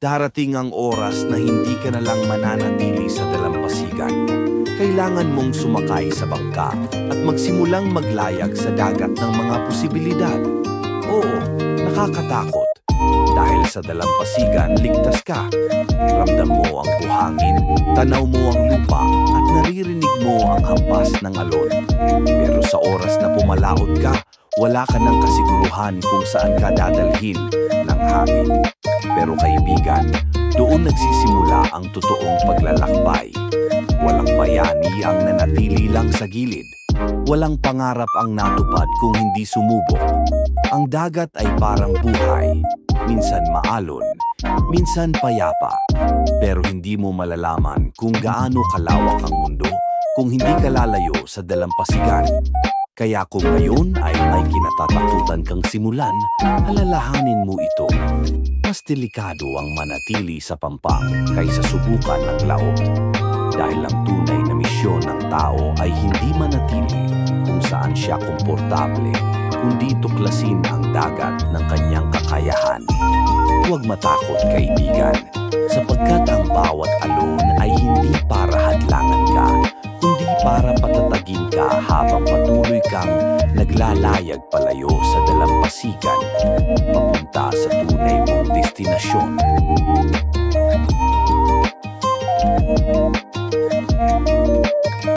Darating ang oras na hindi ka na lang mananatili sa dalampasigan. Kailangan mong sumakay sa bangka at magsimulang maglayag sa dagat ng mga posibilidad. Oo, nakakatakot. Dahil sa dalampasigan, ligtas ka. Ramdam mo ang buhangin, tanaw mo ang lupa at naririnig mo ang hampas ng alon. Pero sa oras na pumalaot ka, wala ka ng kasiguruhan kung saan ka dadalhin ng hangin. Pero kaibigan, doon nagsisimula ang totoong paglalakbay. Walang bayani ang nanatili lang sa gilid. Walang pangarap ang natupad kung hindi sumubok. Ang dagat ay parang buhay. Minsan maalon, minsan payapa. Pero hindi mo malalaman kung gaano kalawak ang mundo kung hindi ka lalayo sa dalampasigan. Kaya kung ngayon ay may kinatatakutan kang simulan, alalahanin mo ito. Mas delikado ang manatili sa pampang kaysa subukan ng laot. Dahil ang tunay na misyon ng tao ay hindi manatili kung saan siya komportable, kundi tuklasin ang dagat ng kanyang kakayahan. Huwag matakot, kaibigan, sapagkat ang bawat alon ay hindi para hadlangan ka, kundi para patatagin ka habang patuloy kang naglalayag palayo sa dalampasigan, papunta sa tunay mong destinasyon.